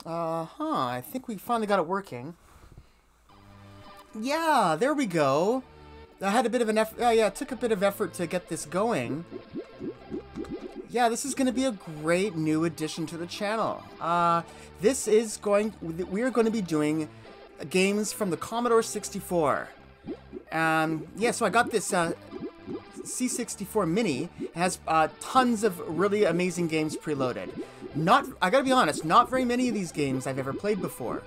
I think we finally got it working. Yeah, there we go. I had a bit of an effort. Yeah, it took a bit of effort to get this going. Yeah, this is going to be a great new addition to the channel. We are going to be doing games from the Commodore 64. Yeah, so I got this C64 Mini. It has tons of really amazing games preloaded. I gotta be honest, not very many of these games I've ever played before.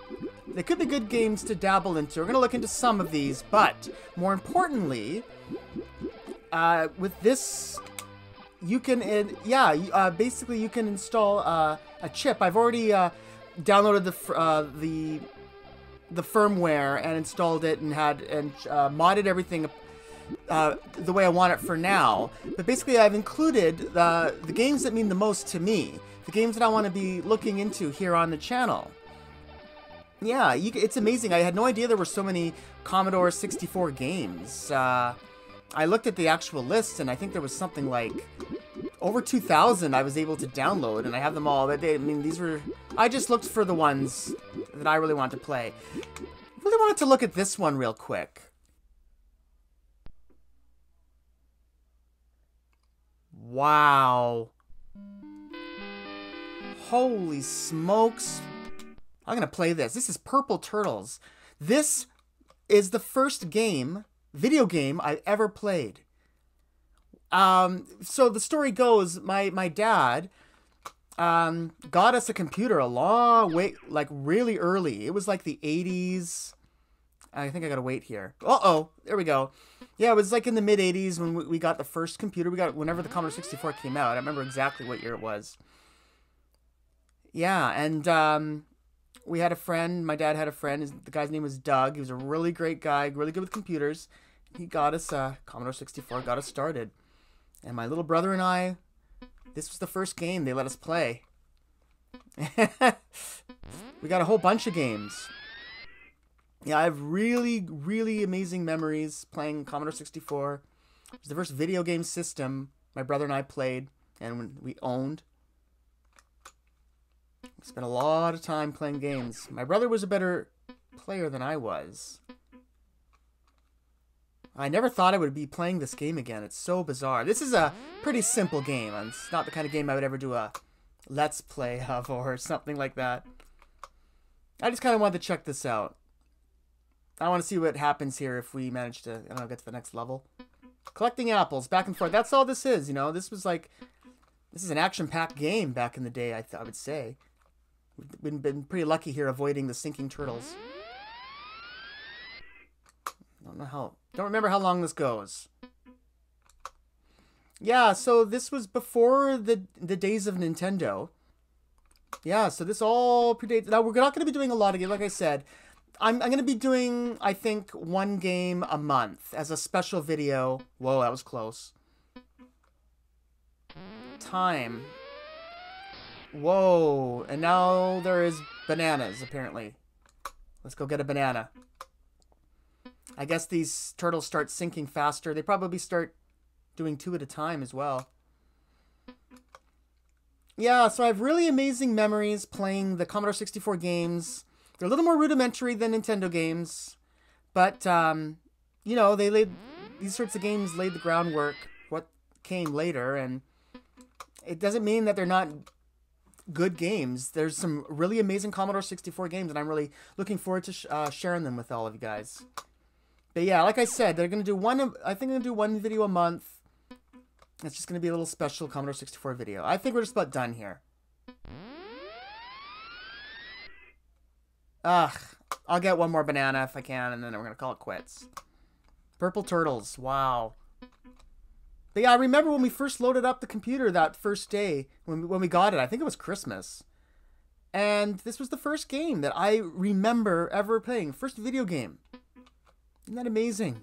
They could be good games to dabble into. We're gonna look into some of these, but more importantly, with this, you can, basically you can install a chip. I've already downloaded the firmware and installed it and modded everything the way I want it for now. But basically, I've included the games that mean the most to me, the games that I want to be looking into here on the channel. Yeah, it's amazing. I had no idea there were so many Commodore 64 games. I looked at the actual list, and I think there was something like over 2,000 I was able to download, and I have them all. I just looked for the ones that I really want to play. I really wanted to look at this one real quick. Wow. Holy smokes. I'm going to play this. This is Purple Turtles. This is the first video game I've ever played. So the story goes, my dad got us a computer a long way, like really early. It was like the 80s. I think I gotta wait here. Uh-oh, there we go. Yeah, it was like in the mid-80s when we got the first computer. We got it whenever the Commodore 64 came out. I remember exactly what year it was. Yeah, and we had a friend. My dad had a friend. The guy's name was Doug. He was a really great guy, really good with computers. He got us Commodore 64, got us started. And my little brother and I, this was the first game they let us play. We got a whole bunch of games. Yeah, I have really, really amazing memories playing Commodore 64. It was the first video game system my brother and I played and we owned. We spent a lot of time playing games. My brother was a better player than I was. I never thought I would be playing this game again. It's so bizarre. This is a pretty simple game. It's not the kind of game I would ever do a Let's Play of or something like that. I just kind of wanted to check this out. I want to see what happens here if we manage to, I don't know, get to the next level. Collecting apples, back and forth. That's all this is, you know. This is an action-packed game back in the day, I would say. We've been pretty lucky here avoiding the sinking turtles. Don't remember how long this goes. Yeah, so this was before the days of Nintendo. Yeah, so this all predates. Now, we're not going to be doing a lot of games, like I said. I'm going to be doing, I think, one game a month as a special video. Whoa, that was close. Time. Whoa, and now there is bananas, apparently. Let's go get a banana. I guess these turtles start sinking faster. They probably start doing 2 at a time as well. Yeah, so I have really amazing memories playing the Commodore 64 games. They're a little more rudimentary than Nintendo games. But, you know, these sorts of games laid the groundwork, what came later. And it doesn't mean that they're not good games. There's some really amazing Commodore 64 games, and I'm really looking forward to sharing them with all of you guys. But yeah, like I said, they're going to do I think they're going to do one video a month. It's just going to be a little special Commodore 64 video. I think we're just about done here. Ugh. I'll get one more banana if I can, and then we're going to call it quits. Purple Turtles. Wow. But yeah, I remember when we first loaded up the computer that first day, when we got it. I think it was Christmas. And this was the first game that I remember ever playing. First video game. Isn't that amazing?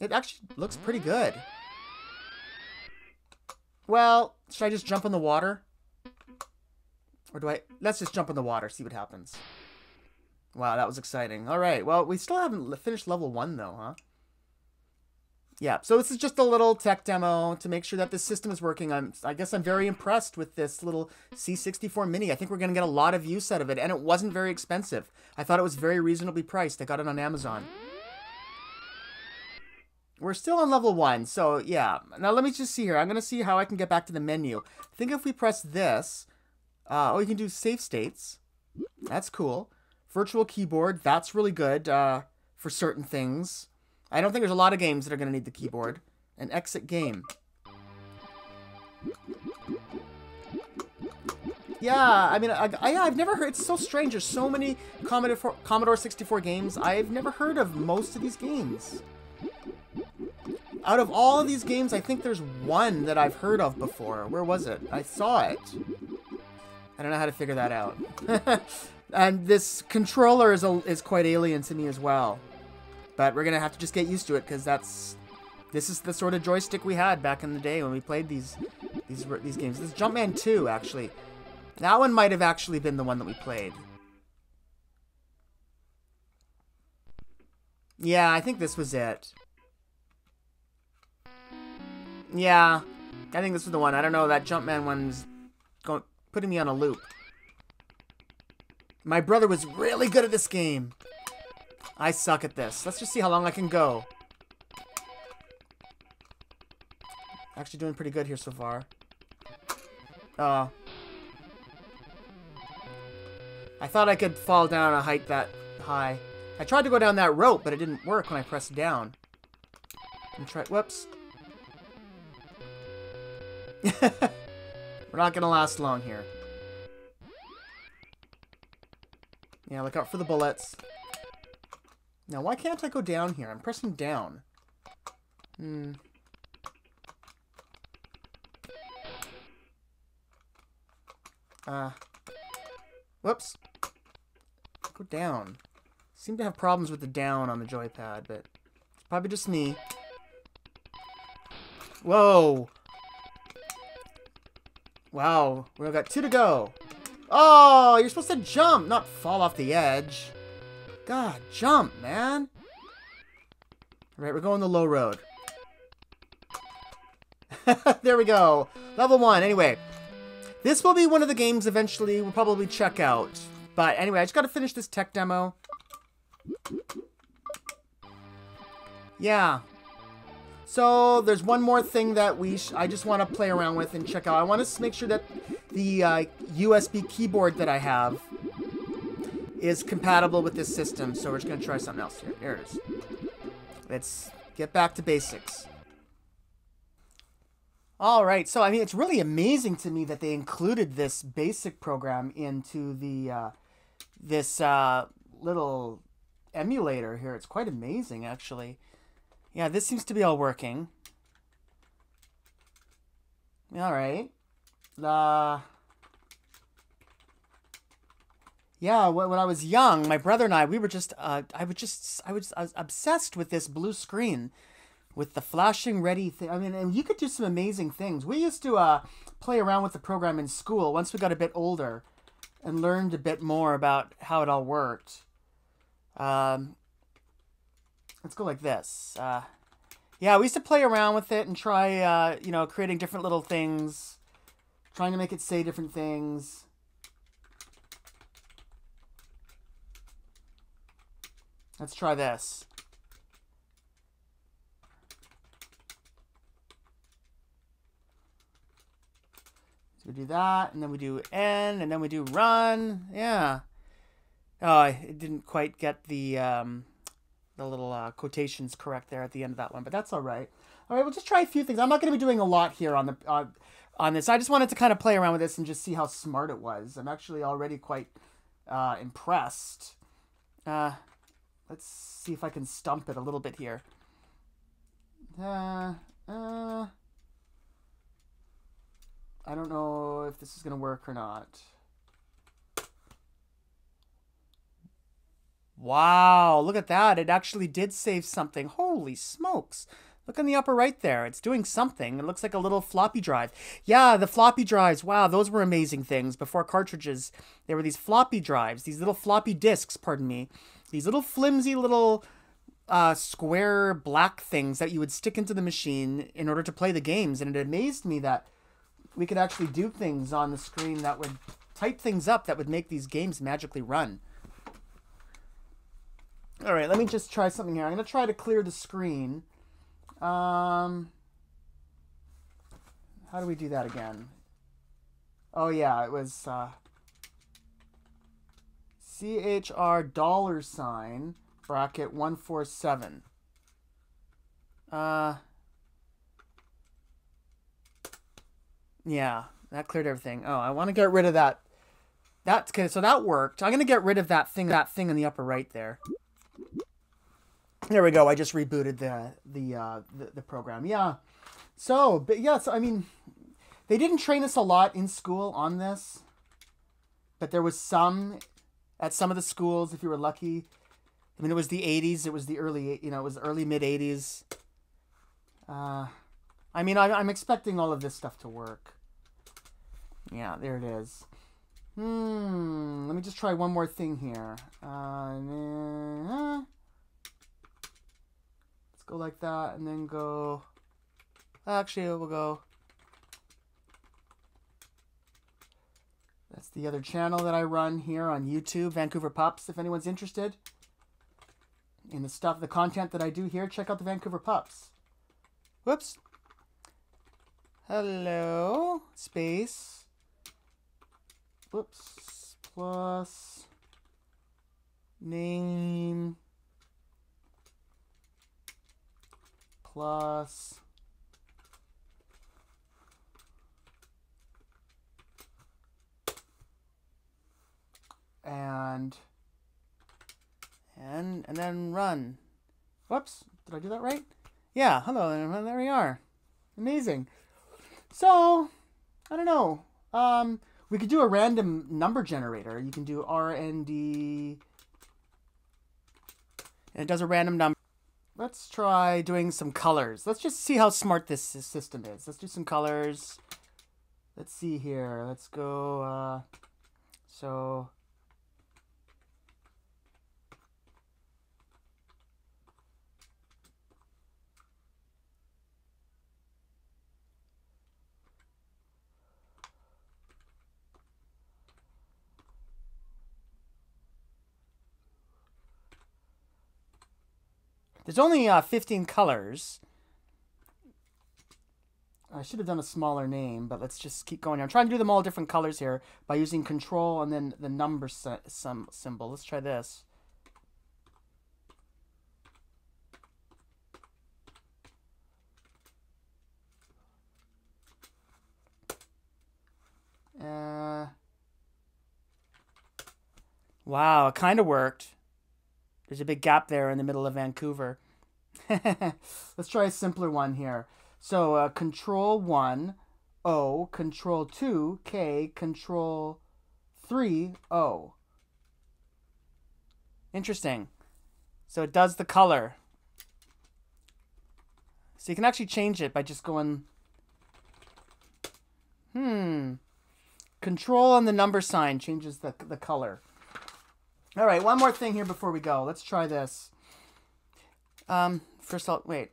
It actually looks pretty good. Well, should I just jump in the water? Or let's just jump in the water, see what happens. Wow, that was exciting. Alright, well, we still haven't finished level 1 though, huh? Yeah, so this is just a little tech demo to make sure that this system is working. I guess I'm very impressed with this little C64 Mini. I think we're going to get a lot of use out of it, and it wasn't very expensive. I thought it was very reasonably priced. I got it on Amazon. We're still on level 1, so yeah. Now let me just see here. I'm going to see how I can get back to the menu. I think if we press this, oh, you can do save states. That's cool. Virtual keyboard, that's really good for certain things. I don't think there's a lot of games that are going to need the keyboard. And exit game. Yeah, I mean, I've never heard... It's so strange. There's so many Commodore 64 games. I've never heard of most of these games. Out of all of these games, I think there's one that I've heard of before. Where was it? I saw it. I don't know how to figure that out. And this controller is quite alien to me as well. But we're going to have to just get used to it, because this is the sort of joystick we had back in the day when we played these games. This Jumpman 2, actually. That one might have actually been the one that we played. Yeah, I think this was it. Yeah, I think this was the one. I don't know, that Jumpman one's putting me on a loop. My brother was really good at this game. I suck at this. Let's just see how long I can go. Actually doing pretty good here so far. I thought I could fall down a height that high. I tried to go down that rope, but it didn't work when I pressed down. Whoops. We're not gonna last long here. Yeah, look out for the bullets. Now, why can't I go down here? I'm pressing down. Whoops. Go down. Seem to have problems with the down on the joypad, but it's probably just me. Whoa. Wow. We've got 2 to go. Oh, you're supposed to jump, not fall off the edge. God, jump, man. Alright, we're going the low road. There we go. Level 1. Anyway, this will be one of the games eventually we'll probably check out. But anyway, I just got to finish this tech demo. Yeah. So, there's one more thing that I just want to play around with and check out. I want to make sure that the USB keyboard that I have is compatible with this system, so we're just going to try something else here. There it is. Let's get back to basics. Alright, so I mean, it's really amazing to me that they included this basic program into the this little emulator here. It's quite amazing, actually. Yeah, this seems to be all working. Alright. Yeah, when I was young, my brother and I, we were just, I was obsessed with this blue screen with the flashing ready thing. I mean, and you could do some amazing things. We used to play around with the program in school once we got a bit older and learned a bit more about how it all worked. Let's go like this. Yeah, we used to play around with it and try, you know, creating different little things, trying to make it say different things. Let's try this. So we do that, and then we do N, and then we do run. Yeah. Oh, it didn't quite get the little quotations correct there at the end of that one, but that's all right. All right, we'll just try a few things. I'm not going to be doing a lot here on the on this. I just wanted to kind of play around with this and just see how smart it was. I'm actually already quite impressed. Let's see if I can stump it a little bit here. I don't know if this is going to work or not. Wow, look at that. It actually did save something. Holy smokes. Look in the upper right there. It's doing something. It looks like a little floppy drive. Yeah, the floppy drives. Wow, those were amazing things. Before cartridges, there were these floppy drives, these little floppy disks, pardon me. These little flimsy little square black things that you would stick into the machine in order to play the games, and it amazed me that we could actually do things on the screen that would type things up that would make these games magically run. All right, let me just try something here. I'm going to try to clear the screen. How do we do that again? Oh, yeah, it was CHR $ bracket 147. Yeah, that cleared everything. Oh, I want to get rid of that. That's okay, so that worked. I'm going to get rid of that thing in the upper right there. There we go. I just rebooted the program. Yeah. So, but yeah, so I mean, they didn't train us a lot in school on this, but there was some at some of the schools if you were lucky. I mean, it was the 80s. It was the early, it was early mid 80s. I mean, I'm expecting all of this stuff to work. Yeah, there it is. Let me just try one more thing here. Let's go like that, and then go... Actually, we'll go... That's the other channel that I run here on YouTube, Vancouver Pups, if anyone's interested in the content that I do here. Check out the Vancouver Pups. Whoops. Hello, space. Whoops, plus name plus and then run. Whoops, did I do that right? Yeah, hello, and there we are. Amazing. So, I don't know. We could do a random number generator. You can do RND, and it does a random number. Let's try doing some colors. Let's just see how smart this system is. Let's do some colors. Let's see here. Let's go, so... There's only 15 colors. I should have done a smaller name, but let's just keep going. I'm trying to do them all different colors here by using control and then the number symbol. Let's try this. Wow, it kind of worked. There's a big gap there in the middle of Vancouver. Let's try a simpler one here. So control 1, O, control 2, K, control 3, O. Interesting. So it does the color. So you can actually change it by just going... Control and the number sign changes the color. All right, one more thing here before we go. Let's try this. First I'll... Wait.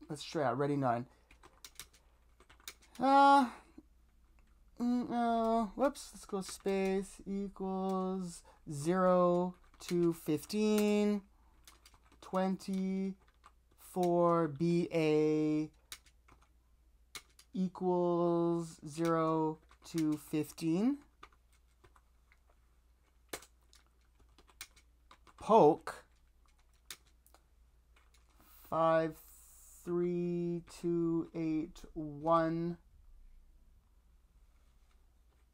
Let's try out. Ready, 9. Whoops. Let's go space equals 0 to 15. 24 BA equals 0 to 15. Poke 53281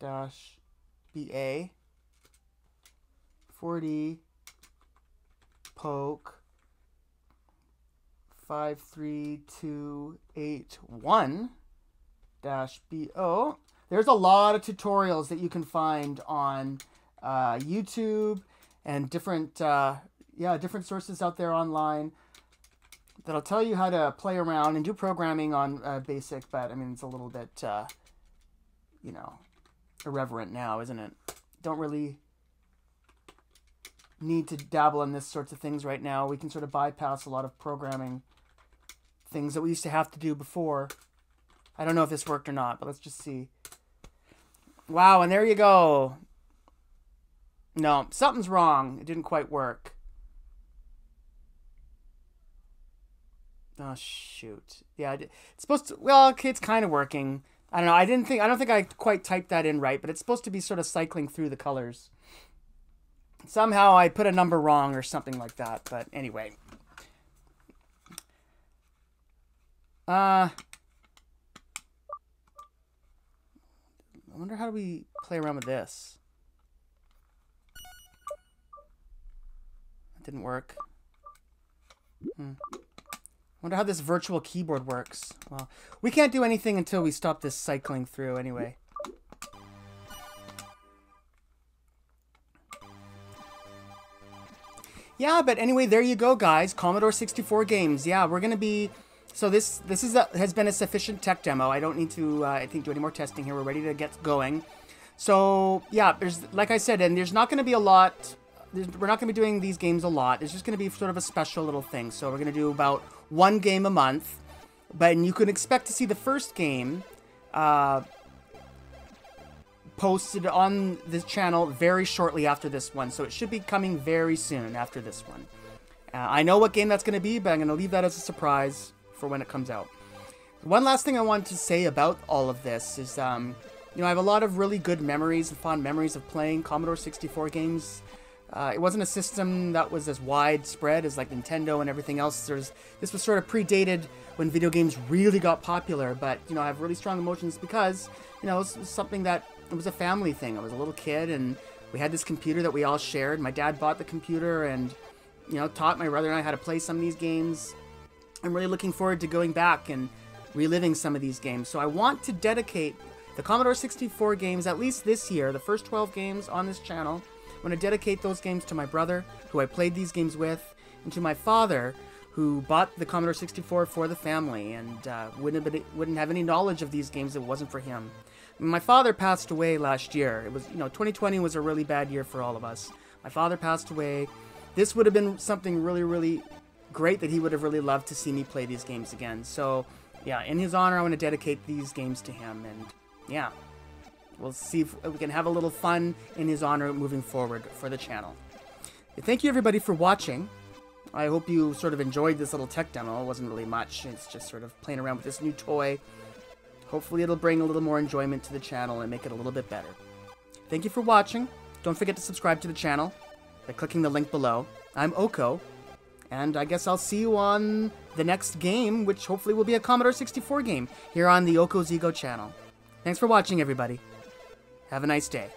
dash BA 40 poke 53281 dash BO. There's a lot of tutorials that you can find on YouTube and different different sources out there online that'll tell you how to play around and do programming on BASIC, but I mean it's a little bit irreverent now, isn't it? Don't really need to dabble in this sorts of things right now. We can sort of bypass a lot of programming things that we used to have to do before. I don't know if this worked or not, but let's just see. Wow, and there you go. No, something's wrong. It didn't quite work. Oh shoot. Yeah, it's supposed to. Well, okay, it's kind of working. I don't know. I don't think I quite typed that in right, but it's supposed to be sort of cycling through the colors. Somehow I put a number wrong or something like that. But anyway. I wonder how do we play around with this. It didn't work. Wonder how this virtual keyboard works. Well, we can't do anything until we stop this cycling through anyway. Yeah, but anyway, there you go, guys. Commodore 64 games. Yeah, we're gonna be. So this has been a sufficient tech demo. I don't need to, I think, do any more testing here. We're ready to get going. So yeah, there's, like I said, and there's not going to be a lot. We're not going to be doing these games a lot. It's just going to be sort of a special little thing. So we're going to do about one game a month, but you can expect to see the first game posted on this channel very shortly after this one. So it should be coming very soon after this one. I know what game that's going to be, but I'm going to leave that as a surprise for when it comes out. One last thing I wanted to say about all of this is, you know, I have a lot of really good memories and fond memories of playing Commodore 64 games. It wasn't a system that was as widespread as like Nintendo and everything else. This was sort of predated when video games really got popular, but, you know, I have really strong emotions because, you know, it was something that, it was a family thing. I was a little kid and we had this computer that we all shared. My dad bought the computer and, you know, taught my brother and I how to play some of these games. I'm really looking forward to going back and reliving some of these games. So I want to dedicate the Commodore 64 games, at least this year, the first 12 games on this channel. I want to dedicate those games to my brother, who I played these games with, and to my father, who bought the Commodore 64 for the family and wouldn't have any knowledge of these games if it wasn't for him. My father passed away last year. It was, you know, 2020 was a really bad year for all of us. My father passed away. This would have been something really, really great that he would have really loved to see me play these games again. So, yeah, in his honor, I want to dedicate these games to him. And, yeah, we'll see if we can have a little fun in his honor moving forward for the channel. Thank you, everybody, for watching. I hope you sort of enjoyed this little tech demo. It wasn't really much. It's just sort of playing around with this new toy. Hopefully it'll bring a little more enjoyment to the channel and make it a little bit better. Thank you for watching. Don't forget to subscribe to the channel by clicking the link below. I'm Oko, and I guess I'll see you on the next game, which hopefully will be a Commodore 64 game, here on the Oko's Ego channel. Thanks for watching, everybody. Have a nice day.